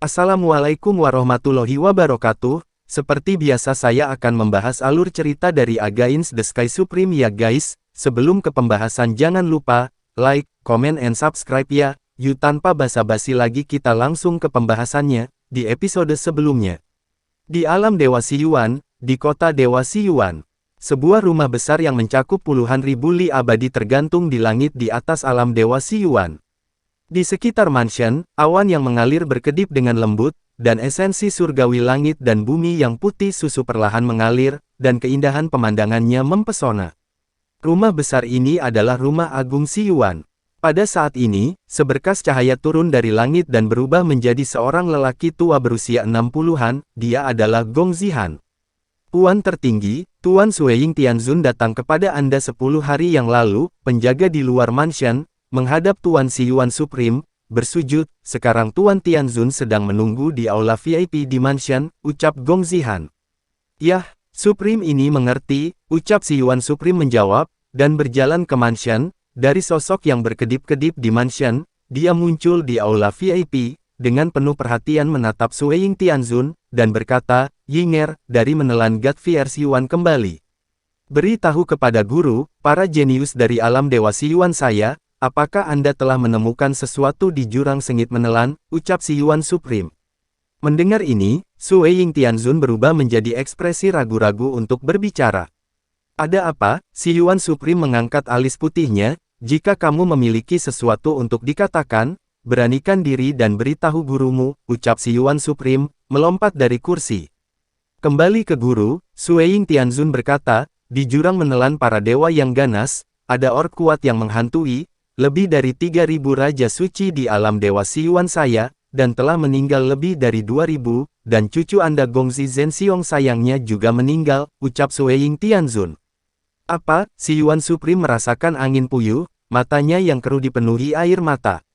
Assalamualaikum warahmatullahi wabarakatuh. Seperti biasa saya akan membahas alur cerita dari Against the Sky Supreme ya guys. Sebelum ke pembahasan jangan lupa, like, comment and subscribe ya. Yuk tanpa basa-basi lagi kita langsung ke pembahasannya, di episode sebelumnya. Di alam Dewa Siyuan, di kota Dewa Siyuan. Sebuah rumah besar yang mencakup puluhan ribu li abadi tergantung di langit di atas alam Dewa Siyuan. Di sekitar mansion, awan yang mengalir berkedip dengan lembut, dan esensi surgawi langit dan bumi yang putih susu perlahan mengalir, dan keindahan pemandangannya mempesona. Rumah besar ini adalah rumah agung Siyuan. Pada saat ini, seberkas cahaya turun dari langit dan berubah menjadi seorang lelaki tua berusia 60-an, dia adalah Gong Zihan. Tuan tertinggi, Tuan Sueying Tianzun datang kepada Anda 10 hari yang lalu, penjaga di luar mansion, menghadap Tuan Siyuan Supreme, bersujud, sekarang Tuan Tianzun sedang menunggu di aula VIP di mansion, ucap Gong Zihan. Yah, Supreme ini mengerti, ucap Siyuan Supreme menjawab, dan berjalan ke mansion, dari sosok yang berkedip-kedip di mansion, dia muncul di aula VIP, dengan penuh perhatian menatap Sueying Tianzun, dan berkata, Yinger, dari menelan Godfear Siyuan kembali. Beritahu kepada guru, para jenius dari alam Dewa Siyuan saya, apakah Anda telah menemukan sesuatu di jurang sengit menelan, ucap Siyuan Supreme. Mendengar ini, Sueying Tianzun berubah menjadi ekspresi ragu-ragu untuk berbicara. Ada apa? Siyuan Supreme mengangkat alis putihnya, jika kamu memiliki sesuatu untuk dikatakan, beranikan diri dan beritahu gurumu, ucap Siyuan Supreme, melompat dari kursi. Kembali ke guru, Sueying Tianzun berkata, di jurang menelan para dewa yang ganas, ada ork kuat yang menghantui, lebih dari 3.000 Raja Suci di alam Dewa Siyuan saya, dan telah meninggal lebih dari 2.000, dan cucu Anda Gongzi Zhenxiong sayangnya juga meninggal, ucap Sueying Tianzun. Apa? Siyuan Supreme merasakan angin puyuh, matanya yang keruh dipenuhi air mata.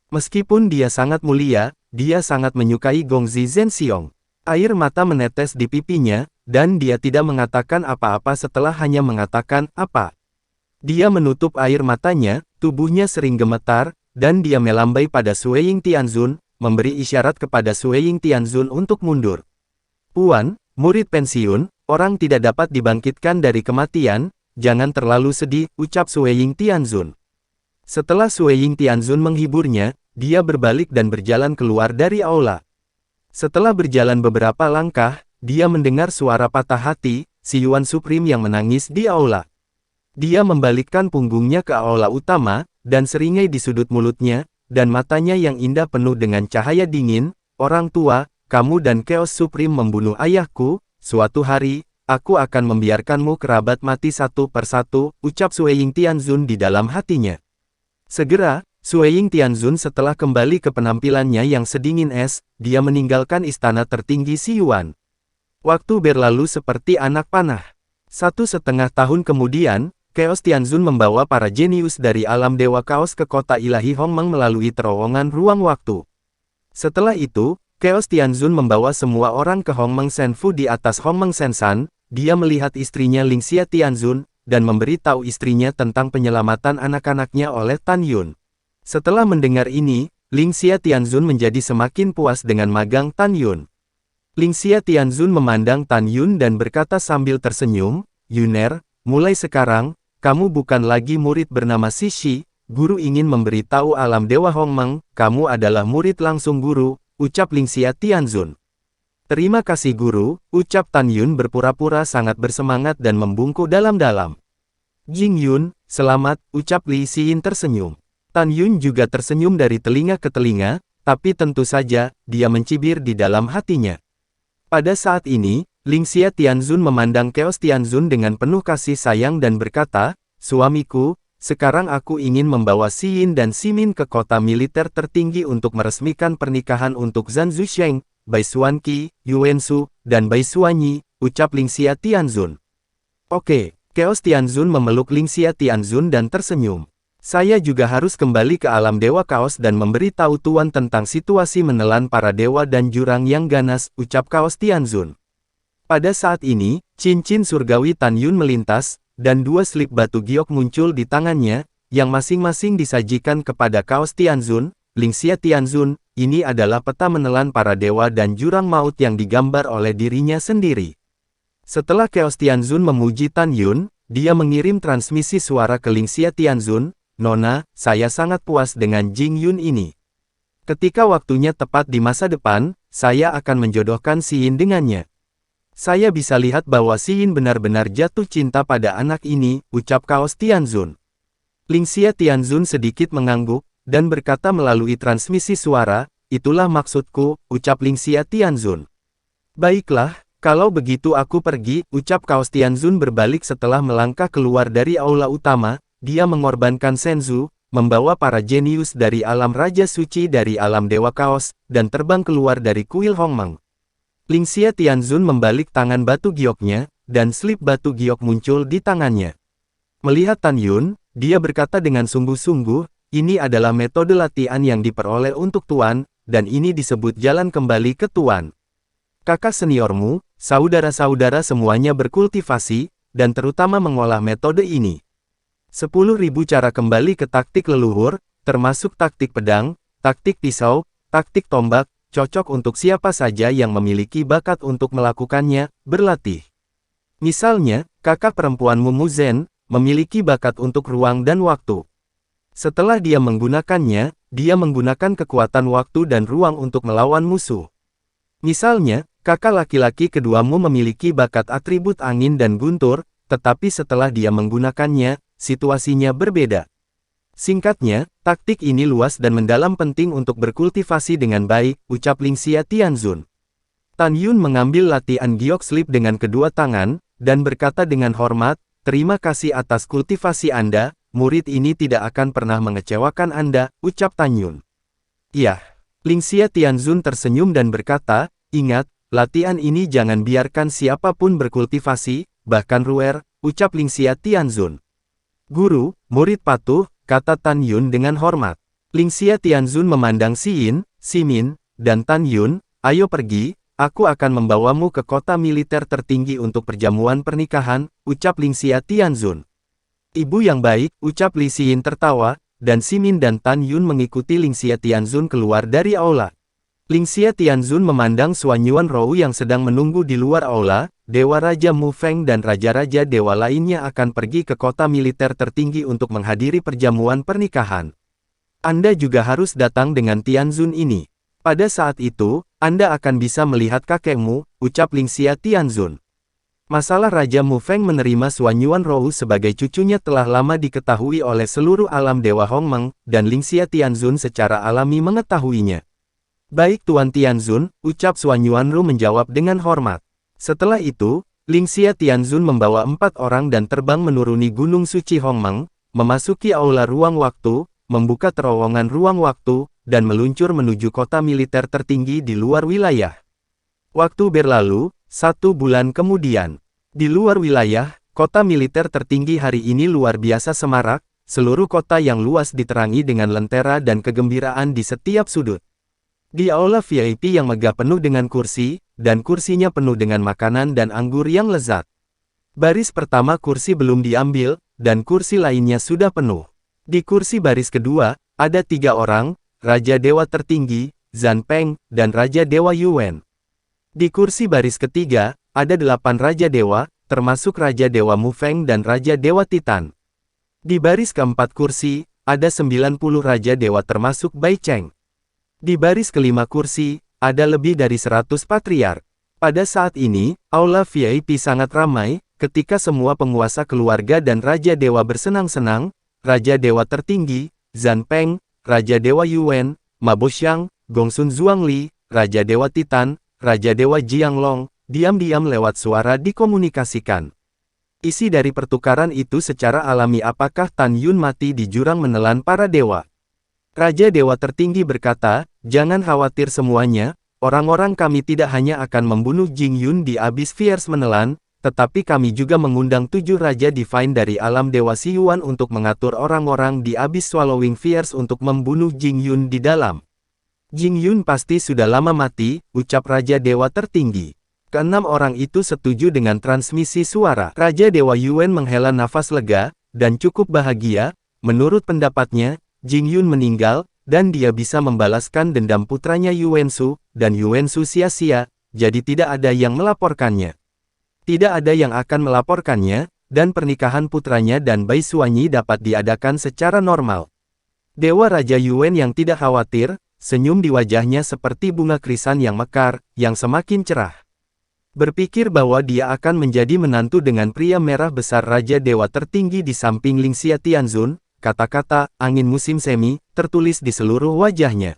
Meskipun dia sangat mulia, dia sangat menyukai Gongzi Zhenxiong. Air mata menetes di pipinya, dan dia tidak mengatakan apa-apa setelah hanya mengatakan, apa. Dia menutup air matanya, tubuhnya sering gemetar, dan dia melambai pada Sueying Tianzun, memberi isyarat kepada Sueying Tianzun untuk mundur. Puan, murid pensiun, orang tidak dapat dibangkitkan dari kematian, jangan terlalu sedih, ucap Sueying Tianzun. Setelah Sueying Tianzun menghiburnya, dia berbalik dan berjalan keluar dari aula. Setelah berjalan beberapa langkah, dia mendengar suara patah hati, Siyuan Supreme yang menangis di aula. Dia membalikkan punggungnya ke aula utama, dan seringai di sudut mulutnya, dan matanya yang indah penuh dengan cahaya dingin, orang tua, kamu dan Chaos Supreme membunuh ayahku, suatu hari, aku akan membiarkanmu kerabat mati satu persatu, ucap Sueying Tianzun di dalam hatinya. Segera, Sueying Tianzun setelah kembali ke penampilannya yang sedingin es, dia meninggalkan istana tertinggi Siyuan. Waktu berlalu seperti anak panah. 1,5 tahun kemudian, Chaos Tianzun membawa para jenius dari alam Dewa Kaos ke kota ilahi Hongmeng melalui terowongan ruang waktu. Setelah itu, Chaos Tianzun membawa semua orang ke Hongmeng Senfu di atas Hongmeng Sensan, dia melihat istrinya Lingxia Tianzun, dan memberitahu istrinya tentang penyelamatan anak-anaknya oleh Tan Yun. Setelah mendengar ini, Lingxia Tianzun menjadi semakin puas dengan magang Tan Yun. Lingxia Tianzun memandang Tan Yun dan berkata sambil tersenyum, Yuner, mulai sekarang, kamu bukan lagi murid bernama Sishi, guru ingin memberitahu alam Dewa Hongmeng, kamu adalah murid langsung guru, ucap Lingxia Tianzun. Terima kasih guru, ucap Tan Yun berpura-pura sangat bersemangat dan membungkuk dalam-dalam. Jing Yun, selamat, ucap Li Xin tersenyum. Tan Yun juga tersenyum dari telinga ke telinga, tapi tentu saja, dia mencibir di dalam hatinya. Pada saat ini, Lingxia Tianzun memandang Chaos Tianzun dengan penuh kasih sayang dan berkata, suamiku, sekarang aku ingin membawa Xiyin dan Ximin ke kota militer tertinggi untuk meresmikan pernikahan untuk Zhan Zusheng, Bai Xuanqi, Yuansu, dan Bai Xuanyi, ucap Lingxia Tianzun. Oke, Chaos Tianzun memeluk Lingxia Tianzun dan tersenyum. Saya juga harus kembali ke alam Dewa Kaos dan memberitahu Tuan tentang situasi menelan para dewa dan jurang yang ganas, ucap Chaos Tianzun. Pada saat ini, cincin surgawi Tan Yun melintas, dan 2 slip batu giok muncul di tangannya, yang masing-masing disajikan kepada Chaos Tianzun, Lingxia Tianzun, ini adalah peta menelan para dewa dan jurang maut yang digambar oleh dirinya sendiri. Setelah Chaos Tianzun memuji Tan Yun, dia mengirim transmisi suara ke Lingxia Tianzun, "Nona, saya sangat puas dengan Jing Yun ini. Ketika waktunya tepat di masa depan, saya akan menjodohkan Si Yin dengannya. Saya bisa lihat bahwa Si Yin benar-benar jatuh cinta pada anak ini," ucap Chaos Tianzun. Lingxia Tianzun sedikit mengangguk, dan berkata melalui transmisi suara, "Itulah maksudku," ucap Lingxia Tianzun. "Baiklah, kalau begitu aku pergi," ucap Chaos Tianzun berbalik setelah melangkah keluar dari aula utama. Dia mengorbankan Senzu, membawa para jenius dari alam Raja Suci dari alam Dewa Kaos, dan terbang keluar dari kuil Hongmeng. Lingxia Tianzun membalik tangan batu gioknya, dan slip batu giok muncul di tangannya. Melihat Tan Yun, dia berkata dengan sungguh-sungguh, "Ini adalah metode latihan yang diperoleh untuk Tuan, dan ini disebut jalan kembali ke Tuan. Kakak seniormu, saudara-saudara semuanya berkultivasi, dan terutama mengolah metode ini. 10.000 cara kembali ke taktik leluhur, termasuk taktik pedang, taktik pisau, taktik tombak, cocok untuk siapa saja yang memiliki bakat untuk melakukannya, berlatih. Misalnya, kakak perempuanmu Muzen, memiliki bakat untuk ruang dan waktu. Setelah dia menggunakannya, dia menggunakan kekuatan waktu dan ruang untuk melawan musuh. Misalnya, kakak laki-laki keduamu memiliki bakat atribut angin dan guntur, tetapi setelah dia menggunakannya, situasinya berbeda. Singkatnya, taktik ini luas dan mendalam penting untuk berkultivasi dengan baik, ucap Lingxia Tianzun. Tan Yun mengambil latihan giok slip dengan kedua tangan, dan berkata dengan hormat, "Terima kasih atas kultivasi Anda, murid ini tidak akan pernah mengecewakan Anda," ucap Tan Yun. "Iya." Lingxia Tianzun tersenyum dan berkata, "Ingat, latihan ini jangan biarkan siapapun berkultivasi, bahkan Ruer," ucap Lingxia Tianzun. "Guru, murid patuh," kata Tan Yun dengan hormat. Lingxia Tianzun memandang Si Yin, Si Min, dan Tan Yun, "Ayo pergi, aku akan membawamu ke kota militer tertinggi untuk perjamuan pernikahan," ucap Lingxia Tianzun. "Ibu yang baik," ucap Li Si Yin tertawa, dan Si Min dan Tan Yun mengikuti Lingxia Tianzun keluar dari aula. Lingxia Tianzun memandang Xuanyuan Rou yang sedang menunggu di luar aula. Dewa Raja Mu Feng dan Raja-Raja Dewa lainnya akan pergi ke kota militer tertinggi untuk menghadiri perjamuan pernikahan. Anda juga harus datang dengan Tianzun ini. Pada saat itu, Anda akan bisa melihat kakekmu, ucap Lingxia Tianzun. Masalah Raja Mu Feng menerima Xuanyuan Rou sebagai cucunya telah lama diketahui oleh seluruh alam Dewa Hongmeng, dan Lingxia Tianzun secara alami mengetahuinya. "Baik Tuan Tianzun," ucap Xuanyuan Rou menjawab dengan hormat. Setelah itu, Lingxia Tianzun membawa 4 orang dan terbang menuruni Gunung Suci Hongmeng, memasuki aula ruang waktu, membuka terowongan ruang waktu, dan meluncur menuju kota militer tertinggi di luar wilayah. Waktu berlalu, 1 bulan kemudian. Di luar wilayah, kota militer tertinggi hari ini luar biasa semarak, seluruh kota yang luas diterangi dengan lentera dan kegembiraan di setiap sudut. Di aula VIP yang megah penuh dengan kursi, dan kursinya penuh dengan makanan dan anggur yang lezat. Baris pertama kursi belum diambil, dan kursi lainnya sudah penuh. Di kursi baris kedua, ada 3 orang, Raja Dewa tertinggi, Zhan Peng, dan Raja Dewa Yuan. Di kursi baris ketiga, ada 8 Raja Dewa, termasuk Raja Dewa Mu Feng dan Raja Dewa Titan. Di baris keempat kursi, ada 90 Raja Dewa termasuk Bai Cheng. Di baris kelima kursi, ada lebih dari 100 patriark. Pada saat ini, aula VIP sangat ramai, ketika semua penguasa keluarga dan Raja Dewa bersenang-senang. Raja Dewa tertinggi, Zhan Peng, Raja Dewa Yuan, Ma Boxiang, Gongsun Zhuangli, Raja Dewa Titan, Raja Dewa Jianglong, diam-diam lewat suara dikomunikasikan. Isi dari pertukaran itu secara alami, apakah Tan Yun mati di jurang menelan para dewa? Raja Dewa tertinggi berkata, "Jangan khawatir semuanya, orang-orang kami tidak hanya akan membunuh Jing Yun di Abyss Fierce menelan, tetapi kami juga mengundang 7 Raja Divine dari alam Dewa Xiyuan untuk mengatur orang-orang di Abyss Swallowing Fierce untuk membunuh Jing Yun di dalam." "Jing Yun pasti sudah lama mati," ucap Raja Dewa tertinggi. Keenam orang itu setuju dengan transmisi suara. Raja Dewa Yuan menghela nafas lega, dan cukup bahagia. Menurut pendapatnya, Jing Yun meninggal, dan dia bisa membalaskan dendam putranya Yuansu, dan Yuansu sia-sia, jadi tidak ada yang melaporkannya. Tidak ada yang akan melaporkannya, dan pernikahan putranya dan Bai Suanyi dapat diadakan secara normal. Dewa Raja Yuan yang tidak khawatir, senyum di wajahnya seperti bunga krisan yang mekar, yang semakin cerah. Berpikir bahwa dia akan menjadi menantu dengan pria merah besar Raja Dewa tertinggi di samping Lingxia Tianzun, kata-kata, angin musim semi, tertulis di seluruh wajahnya.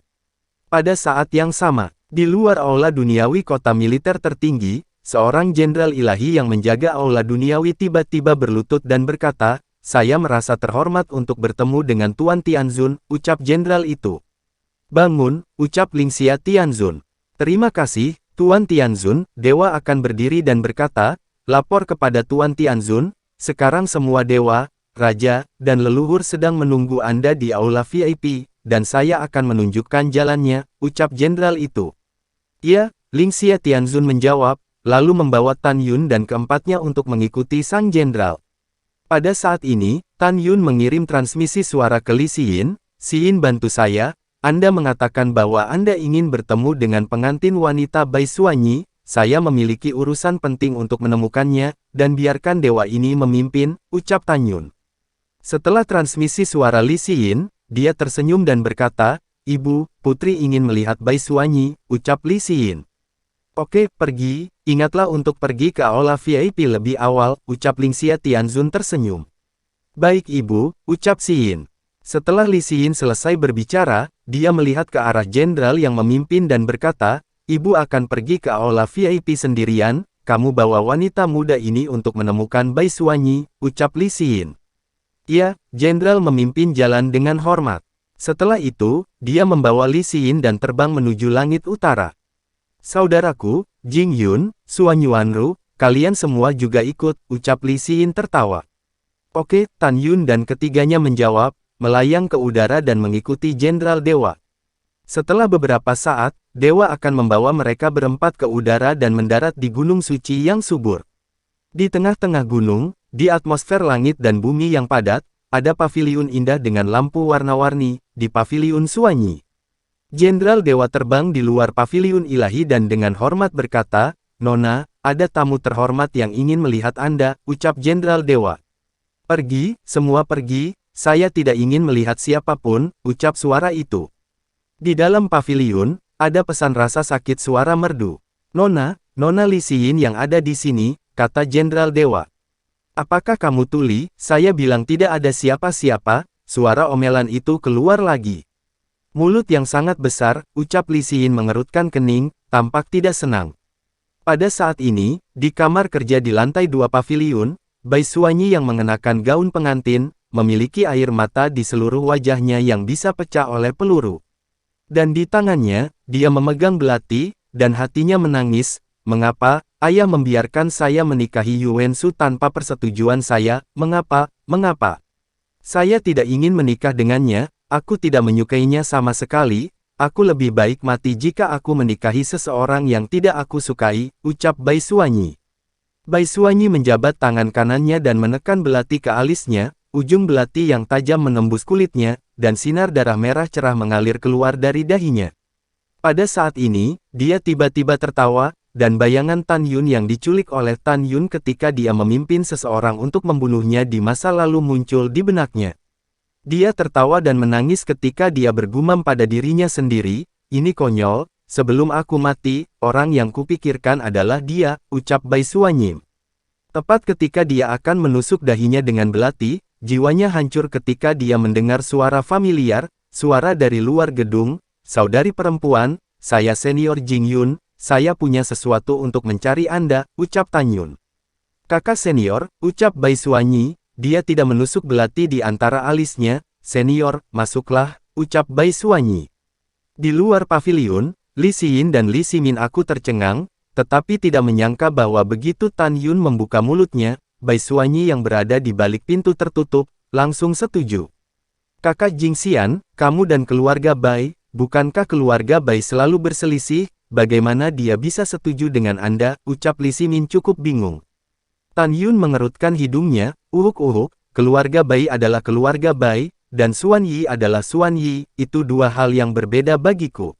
Pada saat yang sama, di luar aula duniawi kota militer tertinggi, seorang jenderal ilahi yang menjaga aula duniawi tiba-tiba berlutut dan berkata, "Saya merasa terhormat untuk bertemu dengan Tuan Tianzun," ucap jenderal itu. "Bangun," ucap Lingxia Tianzun. "Terima kasih, Tuan Tianzun." Dewa akan berdiri dan berkata, "Lapor kepada Tuan Tianzun, sekarang semua dewa, raja, dan leluhur sedang menunggu Anda di aula VIP, dan saya akan menunjukkan jalannya," ucap jenderal itu. "Ya," Lingxia Tianzun menjawab, lalu membawa Tan Yun dan keempatnya untuk mengikuti sang jenderal. Pada saat ini, Tan Yun mengirim transmisi suara ke Li Xin, "Xin bantu saya. Anda mengatakan bahwa Anda ingin bertemu dengan pengantin wanita Bai Suanyi, saya memiliki urusan penting untuk menemukannya, dan biarkan dewa ini memimpin," ucap Tan Yun. Setelah transmisi suara Li Xin, dia tersenyum dan berkata, "Ibu, putri ingin melihat Bai Suanyi," ucap Li Xin. "Oke, pergi, ingatlah untuk pergi ke aula VIP lebih awal," ucap Lingxia Tianzun tersenyum. "Baik ibu," ucap Xin. Setelah Li Xin selesai berbicara, dia melihat ke arah jenderal yang memimpin dan berkata, "Ibu akan pergi ke aula VIP sendirian, kamu bawa wanita muda ini untuk menemukan Bai Suanyi," ucap Li Xin. "Ya," jenderal memimpin jalan dengan hormat. Setelah itu, dia membawa Li Xin dan terbang menuju langit utara. "Saudaraku, Jing Yun, Suan Yuanru, kalian semua juga ikut," ucap Li Xin tertawa. "Oke," Tan Yun dan ketiganya menjawab, melayang ke udara dan mengikuti jenderal dewa. Setelah beberapa saat, dewa akan membawa mereka berempat ke udara dan mendarat di gunung suci yang subur. Di tengah-tengah gunung, di atmosfer langit dan bumi yang padat, ada paviliun indah dengan lampu warna-warni, di paviliun Suanyi. Jenderal dewa terbang di luar paviliun ilahi dan dengan hormat berkata, "Nona, ada tamu terhormat yang ingin melihat Anda," ucap jenderal dewa. "Pergi, semua pergi, saya tidak ingin melihat siapapun," ucap suara itu. Di dalam paviliun, ada pesan rasa sakit suara merdu. "Nona, Nona Li Xin yang ada di sini," kata jenderal dewa. "Apakah kamu tuli?" "Saya bilang tidak ada siapa-siapa," suara omelan itu keluar lagi. "Mulut yang sangat besar," ucap Li Xin mengerutkan kening, tampak tidak senang. Pada saat ini, di kamar kerja di lantai 2 paviliun, Bai Suanyi yang mengenakan gaun pengantin, memiliki air mata di seluruh wajahnya yang bisa pecah oleh peluru. Dan di tangannya, dia memegang belati, dan hatinya menangis, "Mengapa, ayah membiarkan saya menikahi Yuansu tanpa persetujuan saya? Mengapa, mengapa? Saya tidak ingin menikah dengannya, aku tidak menyukainya sama sekali, aku lebih baik mati jika aku menikahi seseorang yang tidak aku sukai," ucap Bai Suanyi. Bai Suanyi menjabat tangan kanannya dan menekan belati ke alisnya, ujung belati yang tajam menembus kulitnya, dan sinar darah merah cerah mengalir keluar dari dahinya. Pada saat ini, dia tiba-tiba tertawa, dan bayangan Tan Yun yang diculik oleh Tan Yun ketika dia memimpin seseorang untuk membunuhnya di masa lalu muncul di benaknya. Dia tertawa dan menangis ketika dia bergumam pada dirinya sendiri, "Ini konyol, sebelum aku mati, orang yang kupikirkan adalah dia," ucap Bai Suanyi. Tepat ketika dia akan menusuk dahinya dengan belati, jiwanya hancur ketika dia mendengar suara familiar, suara dari luar gedung, "Saudari perempuan, saya senior Jing Yun, saya punya sesuatu untuk mencari Anda," ucap Tan Yun. "Kakak senior," ucap Bai Suanyi, dia tidak menusuk belati di antara alisnya, "Senior, masuklah," ucap Bai Suanyi. Di luar paviliun, Li Xin dan Li Ximin aku tercengang, tetapi tidak menyangka bahwa begitu Tan Yun membuka mulutnya, Bai Suanyi yang berada di balik pintu tertutup, langsung setuju. "Kakak Jingxian, kamu dan keluarga Bai, bukankah keluarga Bai selalu berselisih, bagaimana dia bisa setuju dengan Anda?" ucap Li Ximin cukup bingung. Tan Yun mengerutkan hidungnya, "Uhuk-uhuk, keluarga Bai adalah keluarga Bai, dan Xuan Yi adalah Xuan Yi, itu dua hal yang berbeda bagiku.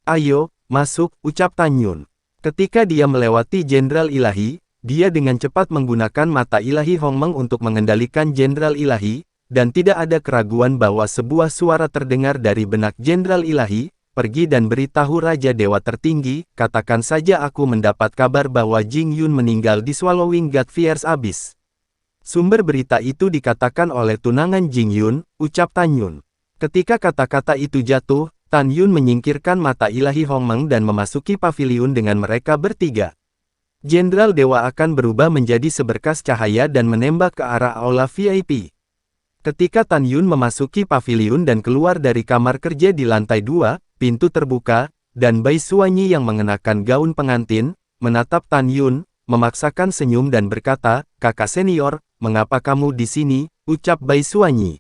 Ayo, masuk, ucap Tan Yun. Ketika dia melewati Jenderal Ilahi, dia dengan cepat menggunakan mata ilahi Hongmeng untuk mengendalikan Jenderal Ilahi, dan tidak ada keraguan bahwa sebuah suara terdengar dari benak Jenderal Ilahi, pergi dan beritahu Raja Dewa Tertinggi, katakan saja aku mendapat kabar bahwa Jing Yun meninggal di Swallowing God Fierce Abyss. Sumber berita itu dikatakan oleh tunangan Jing Yun, ucap Tan Yun. Ketika kata-kata itu jatuh, Tan Yun menyingkirkan mata ilahi Hongmeng dan memasuki paviliun dengan mereka bertiga. Jenderal Dewa akan berubah menjadi seberkas cahaya dan menembak ke arah aula VIP. Ketika Tan Yun memasuki paviliun dan keluar dari kamar kerja di lantai 2, pintu terbuka, dan Bai Xuanyi yang mengenakan gaun pengantin, menatap Tan Yun, memaksakan senyum dan berkata, "Kakak senior, mengapa kamu di sini?" ucap Bai Xuanyi.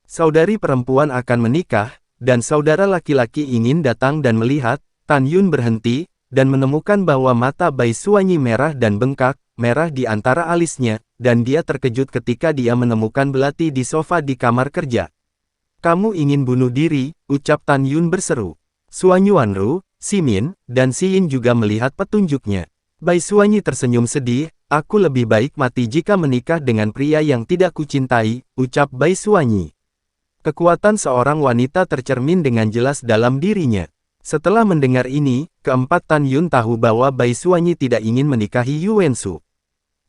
Saudari perempuan akan menikah, dan saudara laki-laki ingin datang dan melihat. Tan Yun berhenti, dan menemukan bahwa mata Bai Xuanyi merah dan bengkak, merah di antara alisnya, dan dia terkejut ketika dia menemukan belati di sofa di kamar kerja. "Kamu ingin bunuh diri," ucap Tan Yun berseru. Xuan Yuanru, Ximin, dan Xiyin juga melihat petunjuknya. Bai Xuanyi tersenyum sedih, "Aku lebih baik mati jika menikah dengan pria yang tidak kucintai," ucap Bai Xuanyi. Kekuatan seorang wanita tercermin dengan jelas dalam dirinya. Setelah mendengar ini, keempat Tan Yun tahu bahwa Bai Xuanyi tidak ingin menikahi Yu Wensu.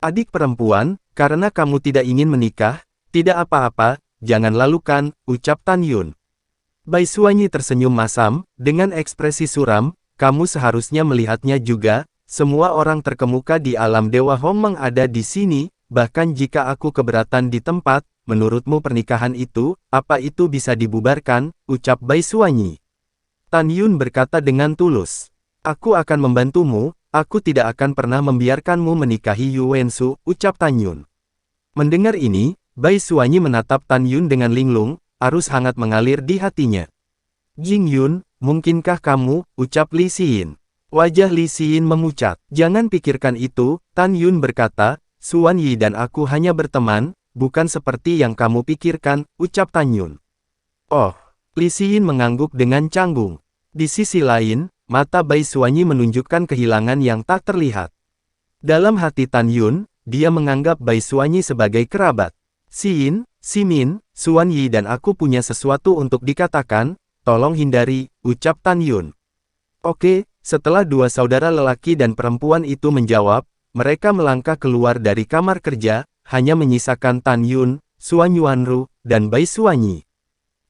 "Adik perempuan, karena kamu tidak ingin menikah, tidak apa-apa, jangan lalukan," ucap Tan Yun. Bai Xuanyi tersenyum masam, dengan ekspresi suram, "Kamu seharusnya melihatnya juga, semua orang terkemuka di alam Dewa Hongmeng ada di sini, bahkan jika aku keberatan di tempat, menurutmu pernikahan itu, apa itu bisa dibubarkan?" ucap Bai Xuanyi. Tan Yun berkata dengan tulus, "Aku akan membantumu, aku tidak akan pernah membiarkanmu menikahi Yu Wensu," ucap Tan Yun. Mendengar ini, Bai Xuanyi menatap Tan Yun dengan linglung, arus hangat mengalir di hatinya. "Jing Yun, mungkinkah kamu?" ucap Li Xiyin. Wajah Li Xiyin memucat. "Jangan pikirkan itu," Tan Yun berkata, "Xuan Yi dan aku hanya berteman, bukan seperti yang kamu pikirkan," ucap Tan Yun. "Oh." Li Xiyin mengangguk dengan canggung. Di sisi lain, mata Bai Xuanyi menunjukkan kehilangan yang tak terlihat. Dalam hati Tan Yun, dia menganggap Bai Xuanyi sebagai kerabat. "Xiyin, Ximin, Xuan Yi dan aku punya sesuatu untuk dikatakan, tolong hindari," ucap Tan Yun. "Oke." Setelah dua saudara lelaki dan perempuan itu menjawab, mereka melangkah keluar dari kamar kerja, hanya menyisakan Tan Yun, Xuan Yuanru, dan Bai Xuanyi.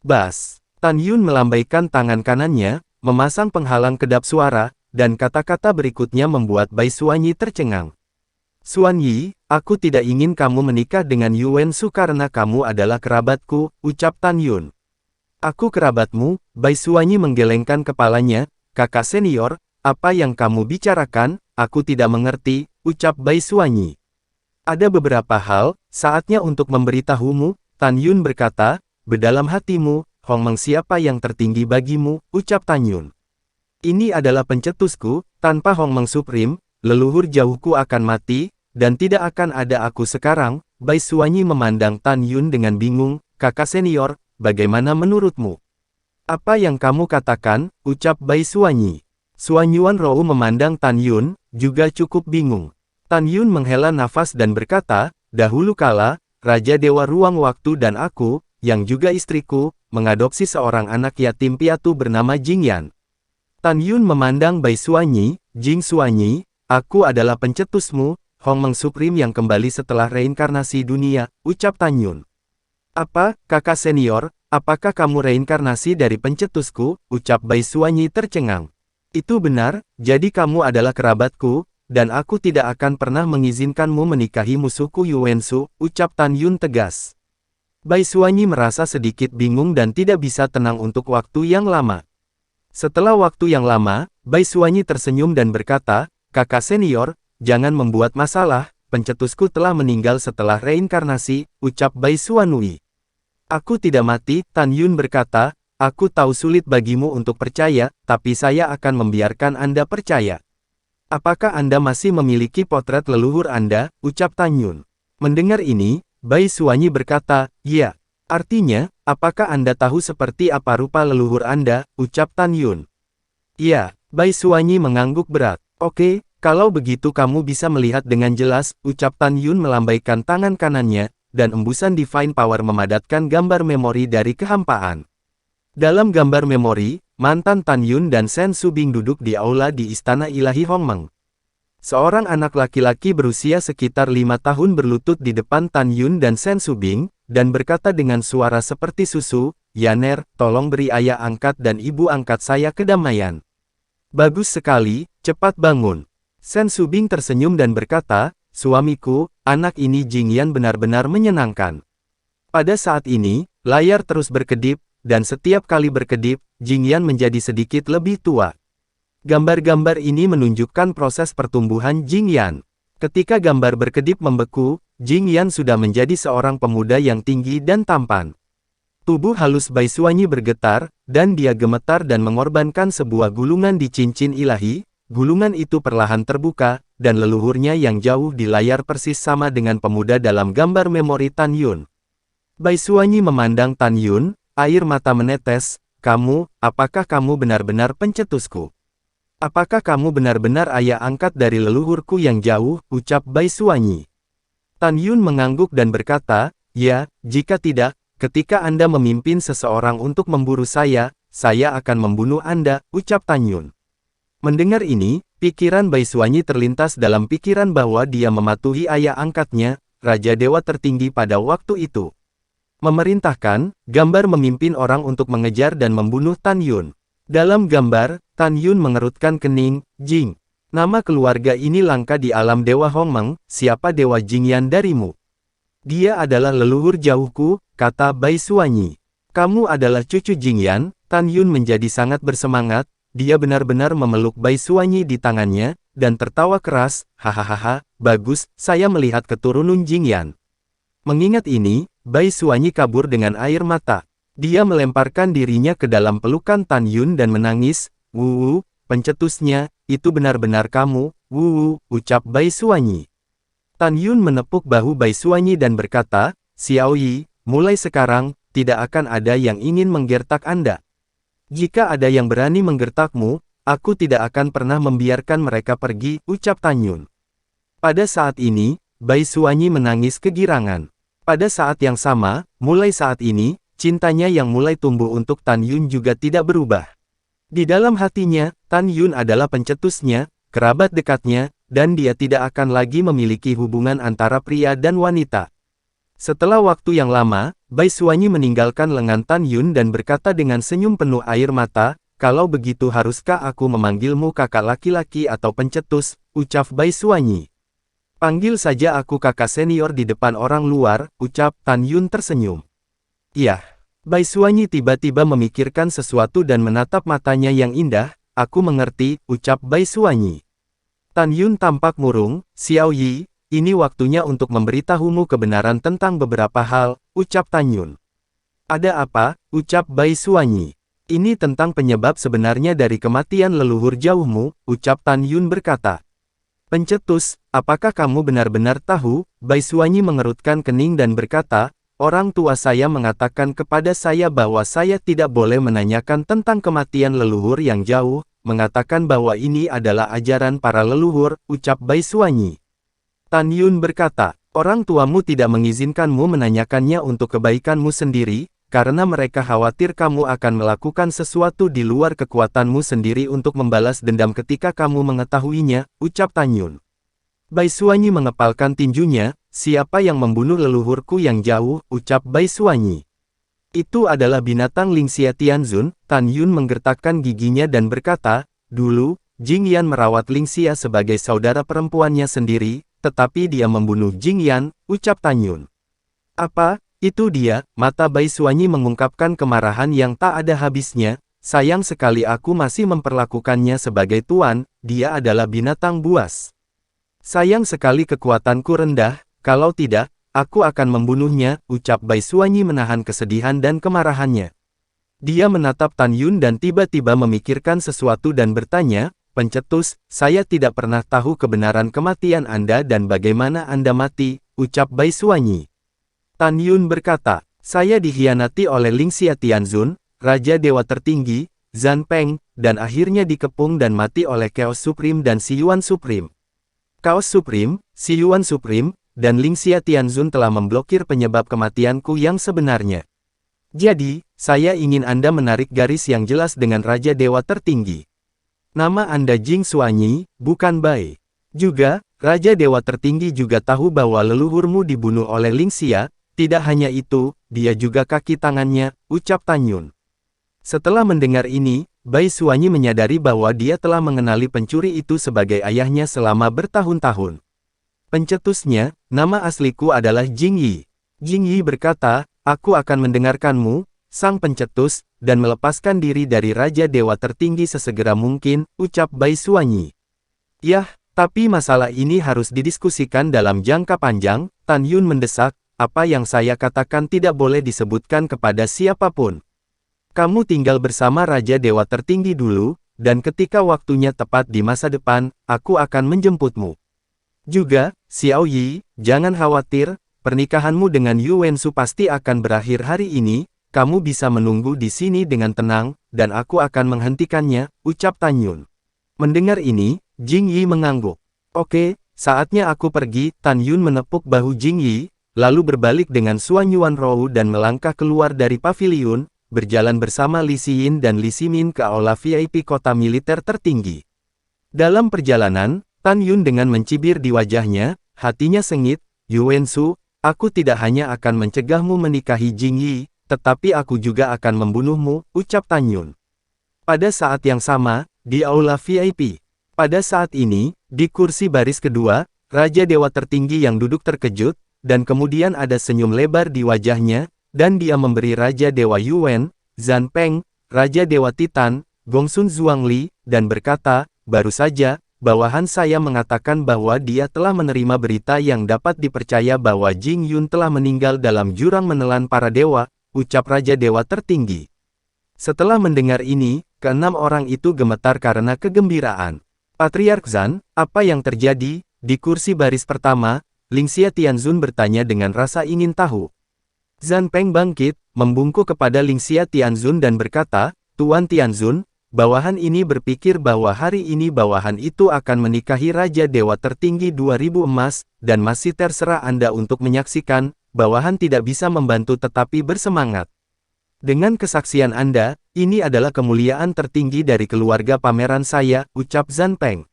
"Bas." Tan Yun melambaikan tangan kanannya, memasang penghalang kedap suara, dan kata-kata berikutnya membuat Bai Xuanyi tercengang. "Xuan Yi, aku tidak ingin kamu menikah dengan Yu Wensu karena kamu adalah kerabatku," ucap Tan Yun. "Aku kerabatmu?" Bai Xuanyi menggelengkan kepalanya, "Kakak senior, apa yang kamu bicarakan? Aku tidak mengerti," ucap Bai Xuanyi. "Ada beberapa hal, saatnya untuk memberitahumu," Tan Yun berkata, "Bedalam hatimu, Hongmeng siapa yang tertinggi bagimu?" ucap Tan Yun. "Ini adalah pencetusku, tanpa Hongmeng Supreme, leluhur jauhku akan mati, dan tidak akan ada aku sekarang." Bai Xuanyi memandang Tan Yun dengan bingung, "Kakak senior, bagaimana menurutmu?" "Apa yang kamu katakan?" ucap Bai Xuanyi. Xuan Yuanrou memandang Tan Yun, juga cukup bingung. Tan Yun menghela nafas dan berkata, "Dahulu kala, Raja Dewa Ruang Waktu dan aku, yang juga istriku, mengadopsi seorang anak yatim piatu bernama Jing Yan." Tan Yun memandang Bai Xuanyi, "Jing Xuanyi, aku adalah pencetusmu, Hongmeng Supreme yang kembali setelah reinkarnasi dunia," ucap Tan Yun. "Apa, kakak senior, apakah kamu reinkarnasi dari pencetusku?" ucap Bai Xuanyi tercengang. "Itu benar, jadi kamu adalah kerabatku, dan aku tidak akan pernah mengizinkanmu menikahi musuhku Yu Wensu," ucap Tan Yun tegas. Bai Xuanyi merasa sedikit bingung dan tidak bisa tenang untuk waktu yang lama. Setelah waktu yang lama, Bai Xuanyi tersenyum dan berkata, "Kakak senior, jangan membuat masalah, pencetusku telah meninggal setelah reinkarnasi," ucap Bai Xuanyi. "Aku tidak mati," Tan Yun berkata, "aku tahu sulit bagimu untuk percaya, tapi saya akan membiarkan Anda percaya." "Apakah Anda masih memiliki potret leluhur Anda?" ucap Tan Yun. Mendengar ini, Bai Xuanyi berkata, "Ya, Artinya, apakah Anda tahu seperti apa rupa leluhur Anda, ucap Tan Yun. Iya, Bai Suanyi mengangguk berat. Oke, kalau begitu kamu bisa melihat dengan jelas, ucap Tan Yun melambaikan tangan kanannya, dan embusan Divine Power memadatkan gambar memori dari kehampaan. Dalam gambar memori, mantan Tan Yun dan Sen Subing duduk di aula di Istana Ilahi Hongmeng. Seorang anak laki-laki berusia sekitar 5 tahun berlutut di depan Tan Yun dan Sen Subing, dan berkata dengan suara seperti susu, "Yaner, tolong beri ayah angkat dan ibu angkat saya kedamaian." Bagus sekali, cepat bangun. Sen Subing tersenyum dan berkata, "Suamiku, anak ini Jingyan benar-benar menyenangkan." Pada saat ini, layar terus berkedip, dan setiap kali berkedip, Jingyan menjadi sedikit lebih tua. Gambar-gambar ini menunjukkan proses pertumbuhan Jingyan. Ketika gambar berkedip membeku, Jingyan sudah menjadi seorang pemuda yang tinggi dan tampan. Tubuh halus Bai Suanyi bergetar, dan dia gemetar dan mengorbankan sebuah gulungan di cincin ilahi. Gulungan itu perlahan terbuka, dan leluhurnya yang jauh di layar persis sama dengan pemuda dalam gambar memori Tan Yun. Bai Suanyi memandang Tan Yun, air mata menetes, apakah kamu benar-benar pencetusku? Apakah kamu benar-benar ayah angkat dari leluhurku yang jauh, ucap Bai Suanyi. Tan Yun mengangguk dan berkata, ya, jika tidak, ketika Anda memimpin seseorang untuk memburu saya akan membunuh Anda, ucap Tan Yun. Mendengar ini, pikiran Bai Suanyi terlintas dalam pikiran bahwa dia mematuhi ayah angkatnya, Raja Dewa tertinggi pada waktu itu. Memerintahkan, gambar memimpin orang untuk mengejar dan membunuh Tan Yun. Dalam gambar, Tan Yun mengerutkan kening, Jing. Nama keluarga ini langka di alam Dewa Hongmeng, siapa Dewa Jingyan darimu? Dia adalah leluhur jauhku, kata Bai Suanyi. Kamu adalah cucu Jingyan. Tan Yun menjadi sangat bersemangat, dia benar-benar memeluk Bai Suanyi di tangannya, dan tertawa keras, hahaha, bagus, saya melihat keturunan Jingyan. Mengingat ini, Bai Suanyi kabur dengan air mata. Dia melemparkan dirinya ke dalam pelukan Tan Yun dan menangis, "Wuwu, pencetusnya, itu benar-benar kamu, wuwu," ucap Bai Suanyi. Tan Yun menepuk bahu Bai Suanyi dan berkata, "Xiao Yi, mulai sekarang, tidak akan ada yang ingin menggertak Anda. Jika ada yang berani menggertakmu, aku tidak akan pernah membiarkan mereka pergi," ucap Tan Yun. Pada saat ini, Bai Suanyi menangis kegirangan. Pada saat yang sama, mulai saat ini, cintanya yang mulai tumbuh untuk Tan Yun juga tidak berubah. Di dalam hatinya, Tan Yun adalah pencetusnya, kerabat dekatnya, dan dia tidak akan lagi memiliki hubungan antara pria dan wanita. Setelah waktu yang lama, Bai Suanyi meninggalkan lengan Tan Yun dan berkata dengan senyum penuh air mata, "Kalau begitu haruskah aku memanggilmu kakak laki-laki atau pencetus?" ucap Bai Suanyi. "Panggil saja aku kakak senior di depan orang luar," ucap Tan Yun tersenyum. "Iya." Bai Suanyi tiba-tiba memikirkan sesuatu dan menatap matanya yang indah, "Aku mengerti," ucap Bai Suanyi. Tan Yun tampak murung, "Xiao Yi, ini waktunya untuk memberitahumu kebenaran tentang beberapa hal," ucap Tan Yun. "Ada apa?" ucap Bai Suanyi. "Ini tentang penyebab sebenarnya dari kematian leluhur jauhmu," ucap Tan Yun berkata. "Pencetus, apakah kamu benar-benar tahu?" Bai Suanyi mengerutkan kening dan berkata, "Orang tua saya mengatakan kepada saya bahwa saya tidak boleh menanyakan tentang kematian leluhur yang jauh, mengatakan bahwa ini adalah ajaran para leluhur," ucap Bai Suanyi. Tan Yun berkata, "Orang tuamu tidak mengizinkanmu menanyakannya untuk kebaikanmu sendiri, karena mereka khawatir kamu akan melakukan sesuatu di luar kekuatanmu sendiri untuk membalas dendam ketika kamu mengetahuinya," ucap Tan Yun. Bai Suanyi mengepalkan tinjunya, "Siapa yang membunuh leluhurku yang jauh?" ucap Bai Suanyi. "Itu adalah binatang Lingxia Tianzun." Tan Yun menggertakkan giginya dan berkata, "Dulu, Jingyan merawat Lingxia sebagai saudara perempuannya sendiri, tetapi dia membunuh Jingyan," ucap Tan Yun. "Apa, itu dia?" Mata Bai Suanyi mengungkapkan kemarahan yang tak ada habisnya, "Sayang sekali aku masih memperlakukannya sebagai tuan, dia adalah binatang buas. Sayang sekali kekuatanku rendah, kalau tidak, aku akan membunuhnya," ucap Bai Suanyi menahan kesedihan dan kemarahannya. Dia menatap Tan Yun dan tiba-tiba memikirkan sesuatu dan bertanya, "Pencetus, saya tidak pernah tahu kebenaran kematian Anda dan bagaimana Anda mati," ucap Bai Suanyi. Tan Yun berkata, Saya dikhianati oleh Lingxia Tianzun, Raja Dewa Tertinggi, Zhan Peng, dan akhirnya dikepung dan mati oleh Chaos Supreme dan Xiyuan Supreme. Chaos Supreme, Xiyuan Supreme, dan Lingxia Tianzun telah memblokir penyebab kematianku yang sebenarnya. Jadi, saya ingin Anda menarik garis yang jelas dengan Raja Dewa Tertinggi. Nama Anda Jing Xuanyi, bukan Bai. Juga, Raja Dewa Tertinggi juga tahu bahwa leluhurmu dibunuh oleh Lingxia. Tidak hanya itu, dia juga kaki tangannya, ucap Tan Yun. Setelah mendengar ini, Bai Xuanyi menyadari bahwa dia telah mengenali pencuri itu sebagai ayahnya selama bertahun-tahun. Pencetusnya, nama asliku adalah Jing Yi. Jing Yi berkata, aku akan mendengarkanmu, sang pencetus, dan melepaskan diri dari Raja Dewa Tertinggi sesegera mungkin, ucap Bai Xuanyi. Yah, tapi masalah ini harus didiskusikan dalam jangka panjang, Tan Yun mendesak, apa yang saya katakan tidak boleh disebutkan kepada siapapun. Kamu tinggal bersama Raja Dewa Tertinggi dulu, dan ketika waktunya tepat di masa depan, aku akan menjemputmu. Juga, Xiao Yi, jangan khawatir, pernikahanmu dengan Yu Wensu pasti akan berakhir hari ini, kamu bisa menunggu di sini dengan tenang, dan aku akan menghentikannya, ucap Tan Yun. Mendengar ini, Jing Yi mengangguk. Oke, saatnya aku pergi, Tan Yun menepuk bahu Jing Yi, lalu berbalik dengan Xuan Yuan Rou dan melangkah keluar dari paviliun, berjalan bersama Li Xiyin dan Li Ximin ke aula VIP kota militer tertinggi. Dalam perjalanan, Tan Yun dengan mencibir di wajahnya, hatinya sengit, Yu Wensu, aku tidak hanya akan mencegahmu menikahi Jing Yi, tetapi aku juga akan membunuhmu, ucap Tan Yun. Pada saat yang sama, di aula VIP. Pada saat ini, di kursi baris kedua, Raja Dewa Tertinggi yang duduk terkejut, dan kemudian ada senyum lebar di wajahnya, dan dia memberi Raja Dewa Yuan, Zhan Peng, Raja Dewa Titan, Gongsun Zhuangli, dan berkata, baru saja, bawahan saya mengatakan bahwa dia telah menerima berita yang dapat dipercaya bahwa Jing Yun telah meninggal dalam jurang menelan para dewa, ucap Raja Dewa Tertinggi. Setelah mendengar ini, keenam orang itu gemetar karena kegembiraan. Patriark Zhan, apa yang terjadi? Di kursi baris pertama, Lingxia Tianzun bertanya dengan rasa ingin tahu. Zhan Peng bangkit, membungkuk kepada Lingxia Tianzun dan berkata, Tuan Tianzun, bawahan ini berpikir bahwa hari ini bawahan itu akan menikahi Raja Dewa Tertinggi 2000 emas, dan masih terserah Anda untuk menyaksikan, bawahan tidak bisa membantu tetapi bersemangat. Dengan kesaksian Anda, ini adalah kemuliaan tertinggi dari keluarga pameran saya, ucap Zhan Peng.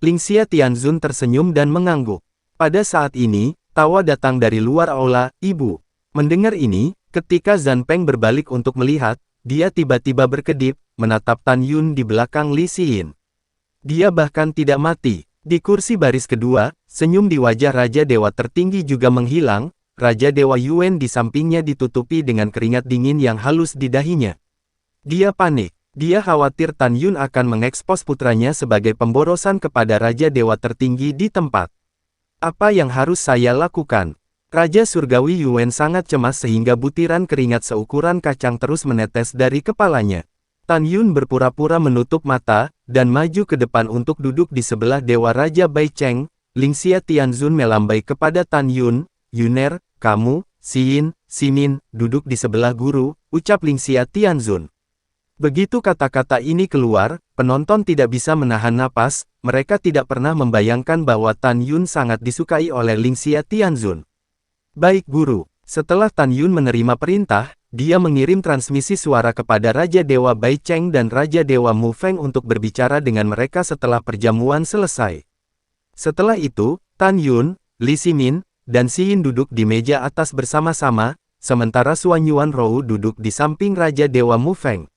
Lingxia Tianzun tersenyum dan mengangguk. Pada saat ini, tawa datang dari luar aula, Ibu. Mendengar ini, ketika Zhan Peng berbalik untuk melihat, dia tiba-tiba berkedip, menatap Tan Yun di belakang Li Xiyin. Dia bahkan tidak mati. Di kursi baris kedua, senyum di wajah Raja Dewa Tertinggi juga menghilang, Raja Dewa Yuan di sampingnya ditutupi dengan keringat dingin yang halus di dahinya. Dia panik. Dia khawatir Tan Yun akan mengekspos putranya sebagai pemborosan kepada Raja Dewa Tertinggi di tempat. Apa yang harus saya lakukan? Raja Surgawi Yuan sangat cemas sehingga butiran keringat seukuran kacang terus menetes dari kepalanya. Tan Yun berpura-pura menutup mata, dan maju ke depan untuk duduk di sebelah Dewa Raja Bai Cheng. Lingxia Tianzun melambai kepada Tan Yun, Yuner, kamu, Xiyin, Ximin, duduk di sebelah guru, ucap Lingxia Tianzun. Begitu kata-kata ini keluar, penonton tidak bisa menahan napas, mereka tidak pernah membayangkan bahwa Tan Yun sangat disukai oleh Lingxia Tianzun. Baik guru, setelah Tan Yun menerima perintah, dia mengirim transmisi suara kepada Raja Dewa Bai Cheng dan Raja Dewa Mu Feng untuk berbicara dengan mereka setelah perjamuan selesai. Setelah itu, Tan Yun, Li Ximin, dan Xiyin duduk di meja atas bersama-sama, sementara Xuan Yuan Rou duduk di samping Raja Dewa Mu Feng.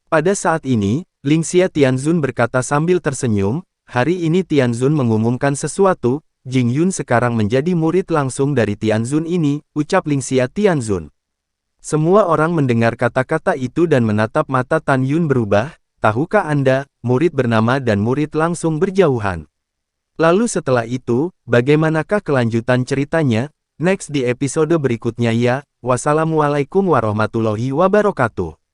Pada saat ini, Lingxia Tianzun berkata sambil tersenyum, hari ini Tianzun mengumumkan sesuatu, Jing Yun sekarang menjadi murid langsung dari Tianzun ini, ucap Lingxia Tianzun. Semua orang mendengar kata-kata itu dan menatap mata Tan Yun berubah, tahukah Anda, murid bernama dan murid langsung berjauhan. Lalu setelah itu, bagaimanakah kelanjutan ceritanya? Next di episode berikutnya ya, wassalamualaikum warahmatullahi wabarakatuh.